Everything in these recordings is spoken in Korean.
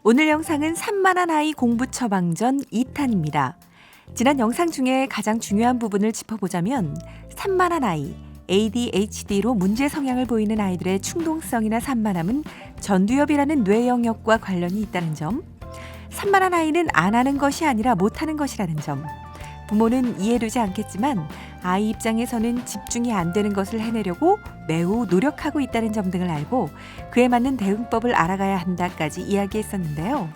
오늘 영상은 산만한 아이 공부 처방전 2탄입니다. 지난 영상 중에 가장 중요한 부분을 짚어보자면 산만한 아이, ADHD로 문제 성향을 보이는 아이들의 충동성이나 산만함은 전두엽이라는 뇌 영역과 관련이 있다는 점, 산만한 아이는 안 하는 것이 아니라 못하는 것이라는 점, 부모는 이해되지 않겠지만 아이 입장에서는 집중이 안 되는 것을 해내려고 매우 노력하고 있다는 점 등을 알고 그에 맞는 대응법을 알아가야 한다까지 이야기했었는데요.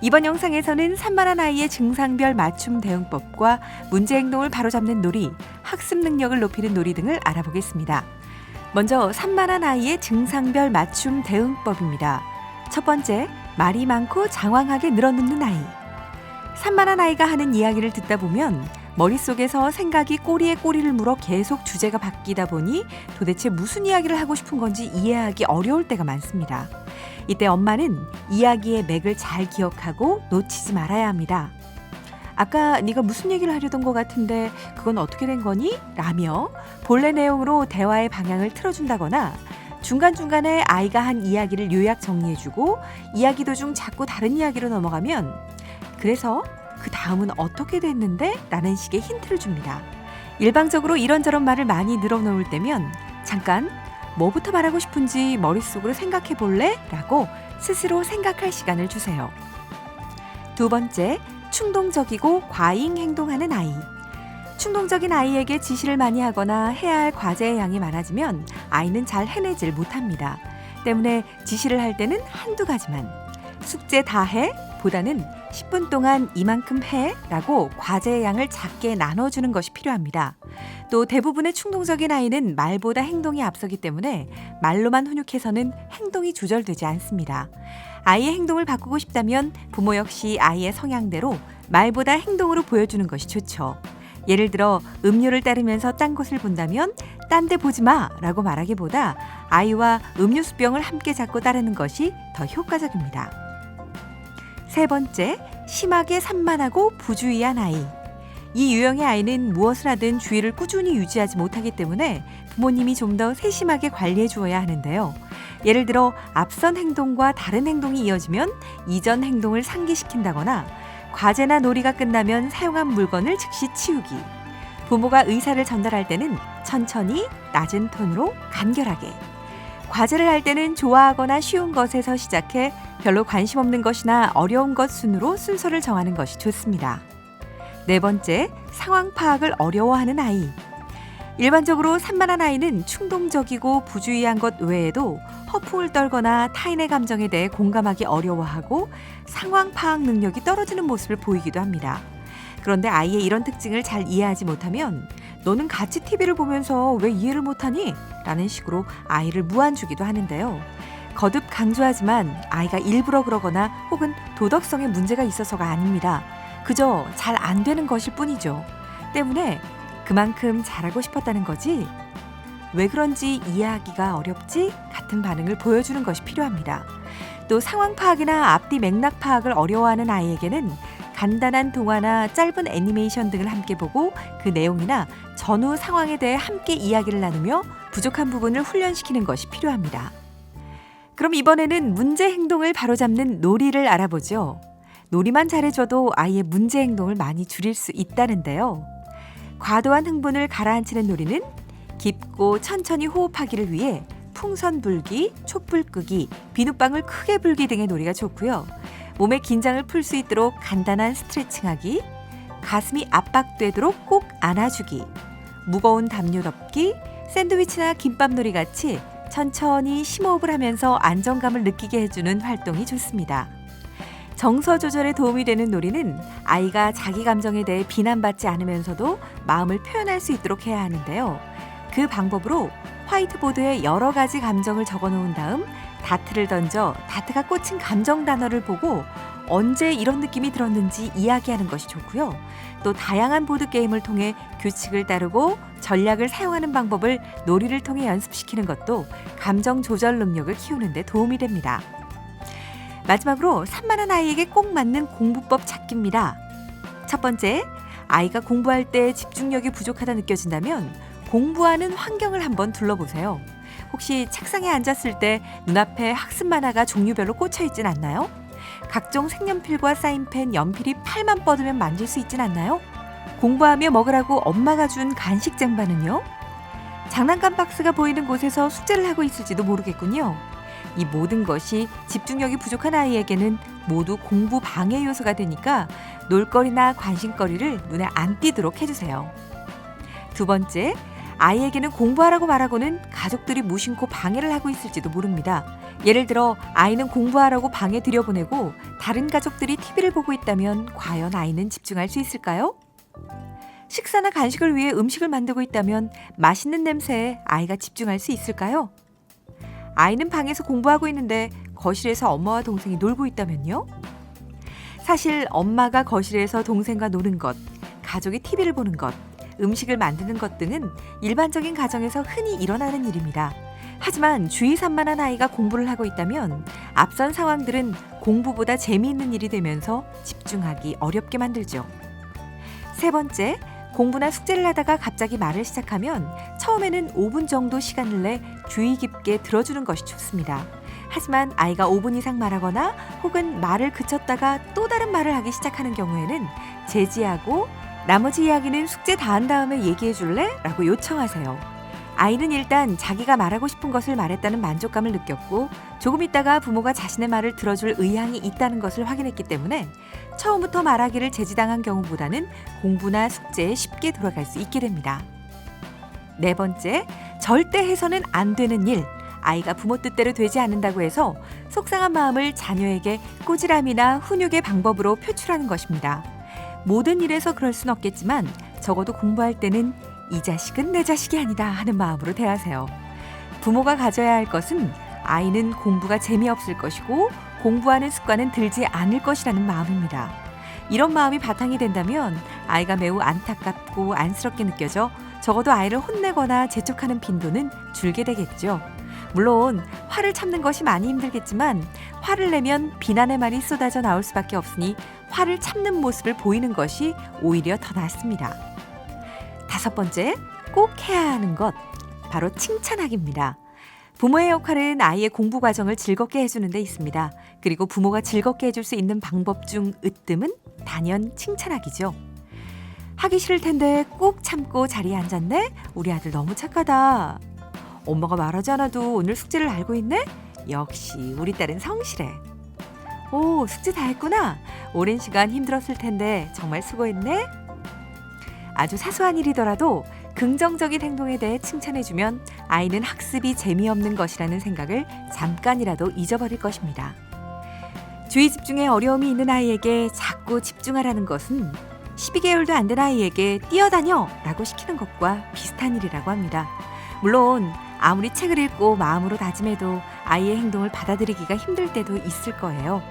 이번 영상에서는 산만한 아이의 증상별 맞춤 대응법과 문제 행동을 바로잡는 놀이, 학습 능력을 높이는 놀이 등을 알아보겠습니다. 먼저 산만한 아이의 증상별 맞춤 대응법입니다. 첫 번째, 말이 많고 장황하게 늘어놓는 아이. 산만한 아이가 하는 이야기를 듣다 보면 머릿속에서 생각이 꼬리에 꼬리를 물어 계속 주제가 바뀌다 보니 도대체 무슨 이야기를 하고 싶은 건지 이해하기 어려울 때가 많습니다. 이때 엄마는 이야기의 맥을 잘 기억하고 놓치지 말아야 합니다. 아까 네가 무슨 얘기를 하려던 것 같은데 그건 어떻게 된 거니? 라며 본래 내용으로 대화의 방향을 틀어준다거나 중간중간에 아이가 한 이야기를 요약 정리해주고 이야기 도중 자꾸 다른 이야기로 넘어가면 그래서 그 다음은 어떻게 됐는데? 라는 식의 힌트를 줍니다. 일방적으로 이런저런 말을 많이 늘어놓을 때면 잠깐 뭐부터 말하고 싶은지 머릿속으로 생각해 볼래? 라고 스스로 생각할 시간을 주세요. 두 번째, 충동적이고 과잉 행동하는 아이. 충동적인 아이에게 지시를 많이 하거나 해야 할 과제의 양이 많아지면 아이는 잘 해내질 못합니다. 때문에 지시를 할 때는 한두 가지만, 숙제 다 해? 보다는 10분 동안 이만큼 해? 라고 과제의 양을 작게 나눠주는 것이 필요합니다. 또 대부분의 충동적인 아이는 말보다 행동이 앞서기 때문에 말로만 훈육해서는 행동이 조절되지 않습니다. 아이의 행동을 바꾸고 싶다면 부모 역시 아이의 성향대로 말보다 행동으로 보여주는 것이 좋죠. 예를 들어 음료를 따르면서 딴 곳을 본다면 딴 데 보지 마 라고 말하기보다 아이와 음료수병을 함께 잡고 따르는 것이 더 효과적입니다. 세 번째, 심하게 산만하고 부주의한 아이. 이 유형의 아이는 무엇을 하든 주의를 꾸준히 유지하지 못하기 때문에 부모님이 좀 더 세심하게 관리해 주어야 하는데요. 예를 들어 앞선 행동과 다른 행동이 이어지면 이전 행동을 상기시킨다거나 과제나 놀이가 끝나면 사용한 물건을 즉시 치우기. 부모가 의사를 전달할 때는 천천히 낮은 톤으로 간결하게. 과제를 할 때는 좋아하거나 쉬운 것에서 시작해 별로 관심 없는 것이나 어려운 것 순으로 순서를 정하는 것이 좋습니다. 네 번째, 상황 파악을 어려워하는 아이. 일반적으로 산만한 아이는 충동적이고 부주의한 것 외에도 허풍을 떨거나 타인의 감정에 대해 공감하기 어려워하고 상황 파악 능력이 떨어지는 모습을 보이기도 합니다. 그런데 아이의 이런 특징을 잘 이해하지 못하면 너는 같이 TV를 보면서 왜 이해를 못하니? 라는 식으로 아이를 무안주기도 하는데요. 거듭 강조하지만 아이가 일부러 그러거나 혹은 도덕성에 문제가 있어서가 아닙니다. 그저 잘 안 되는 것일 뿐이죠. 때문에 그만큼 잘하고 싶었다는 거지? 왜 그런지 이해하기가 어렵지? 같은 반응을 보여주는 것이 필요합니다. 또 상황 파악이나 앞뒤 맥락 파악을 어려워하는 아이에게는 간단한 동화나 짧은 애니메이션 등을 함께 보고 그 내용이나 전후 상황에 대해 함께 이야기를 나누며 부족한 부분을 훈련시키는 것이 필요합니다. 그럼 이번에는 문제 행동을 바로잡는 놀이를 알아보죠. 놀이만 잘해줘도 아이의 문제 행동을 많이 줄일 수 있다는데요. 과도한 흥분을 가라앉히는 놀이는 깊고 천천히 호흡하기를 위해 풍선 불기, 촛불 끄기, 비눗방울 크게 불기 등의 놀이가 좋고요. 몸의 긴장을 풀 수 있도록 간단한 스트레칭하기, 가슴이 압박되도록 꼭 안아주기, 무거운 담요 덮기, 샌드위치나 김밥놀이 같이 천천히 심호흡을 하면서 안정감을 느끼게 해주는 활동이 좋습니다. 정서 조절에 도움이 되는 놀이는 아이가 자기 감정에 대해 비난받지 않으면서도 마음을 표현할 수 있도록 해야 하는데요. 그 방법으로 화이트보드에 여러 가지 감정을 적어놓은 다음 다트를 던져 다트가 꽂힌 감정 단어를 보고 언제 이런 느낌이 들었는지 이야기하는 것이 좋고요. 또 다양한 보드게임을 통해 규칙을 따르고 전략을 사용하는 방법을 놀이를 통해 연습시키는 것도 감정 조절 능력을 키우는 데 도움이 됩니다. 마지막으로 산만한 아이에게 꼭 맞는 공부법 찾기입니다. 첫 번째, 아이가 공부할 때 집중력이 부족하다 느껴진다면 공부하는 환경을 한번 둘러보세요. 혹시 책상에 앉았을 때 눈앞에 학습 만화가 종류별로 꽂혀 있진 않나요? 각종 색연필과 사인펜, 연필이 팔만 뻗으면 만질 수 있진 않나요? 공부하며 먹으라고 엄마가 준 간식 쟁반은요? 장난감 박스가 보이는 곳에서 숙제를 하고 있을지도 모르겠군요. 이 모든 것이 집중력이 부족한 아이에게는 모두 공부 방해 요소가 되니까 놀거리나 관심거리를 눈에 안 띄도록 해주세요. 두 번째, 아이에게는 공부하라고 말하고는 가족들이 무심코 방해를 하고 있을지도 모릅니다. 예를 들어 아이는 공부하라고 방에 들여보내고 다른 가족들이 TV를 보고 있다면 과연 아이는 집중할 수 있을까요? 식사나 간식을 위해 음식을 만들고 있다면 맛있는 냄새에 아이가 집중할 수 있을까요? 아이는 방에서 공부하고 있는데 거실에서 엄마와 동생이 놀고 있다면요? 사실 엄마가 거실에서 동생과 노는 것, 가족이 TV를 보는 것, 음식을 만드는 것 등은 일반적인 가정에서 흔히 일어나는 일입니다. 하지만 주의 산만한 아이가 공부를 하고 있다면 앞선 상황들은 공부보다 재미있는 일이 되면서 집중하기 어렵게 만들죠. 세 번째, 공부나 숙제를 하다가 갑자기 말을 시작하면 처음에는 5분 정도 시간을 내 주의 깊게 들어주는 것이 좋습니다. 하지만 아이가 5분 이상 말하거나 혹은 말을 그쳤다가 또 다른 말을 하기 시작하는 경우에는 제지하고 나머지 이야기는 숙제 다 한 다음에 얘기해 줄래? 라고 요청하세요. 아이는 일단 자기가 말하고 싶은 것을 말했다는 만족감을 느꼈고 조금 있다가 부모가 자신의 말을 들어줄 의향이 있다는 것을 확인했기 때문에 처음부터 말하기를 제지당한 경우보다는 공부나 숙제에 쉽게 돌아갈 수 있게 됩니다. 네 번째, 절대 해서는 안 되는 일. 아이가 부모 뜻대로 되지 않는다고 해서 속상한 마음을 자녀에게 꼬지람이나 훈육의 방법으로 표출하는 것입니다. 모든 일에서 그럴 순 없겠지만 적어도 공부할 때는 이 자식은 내 자식이 아니다 하는 마음으로 대하세요. 부모가 가져야 할 것은 아이는 공부가 재미없을 것이고 공부하는 습관은 들지 않을 것이라는 마음입니다. 이런 마음이 바탕이 된다면 아이가 매우 안타깝고 안쓰럽게 느껴져 적어도 아이를 혼내거나 재촉하는 빈도는 줄게 되겠죠. 물론 화를 참는 것이 많이 힘들겠지만 화를 내면 비난의 말이 쏟아져 나올 수밖에 없으니 화를 참는 모습을 보이는 것이 오히려 더 낫습니다. 다섯 번째, 꼭 해야 하는 것, 바로 칭찬하기입니다. 부모의 역할은 아이의 공부 과정을 즐겁게 해주는 데 있습니다. 그리고 부모가 즐겁게 해줄 수 있는 방법 중 으뜸은 단연 칭찬하기죠. 하기 싫을 텐데 꼭 참고 자리에 앉았네? 우리 아들 너무 착하다. 엄마가 말하지 않아도 오늘 숙제를 알고 있네? 역시 우리 딸은 성실해. 오, 숙제 다 했구나. 오랜 시간 힘들었을 텐데 정말 수고했네. 아주 사소한 일이더라도 긍정적인 행동에 대해 칭찬해주면 아이는 학습이 재미없는 것이라는 생각을 잠깐이라도 잊어버릴 것입니다. 주의 집중에 어려움이 있는 아이에게 자꾸 집중하라는 것은 12개월도 안 된 아이에게 뛰어다녀! 라고 시키는 것과 비슷한 일이라고 합니다. 물론 아무리 책을 읽고 마음으로 다짐해도 아이의 행동을 받아들이기가 힘들 때도 있을 거예요.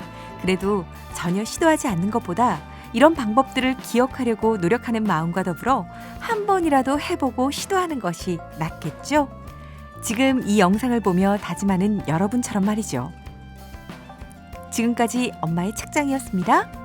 그래도 전혀 시도하지 않는 것보다 이런 방법들을 기억하려고 노력하는 마음과 더불어 한 번이라도 해보고 시도하는 것이 낫겠죠? 지금 이 영상을 보며 다짐하는 여러분처럼 말이죠. 지금까지 엄마의 책장이었습니다.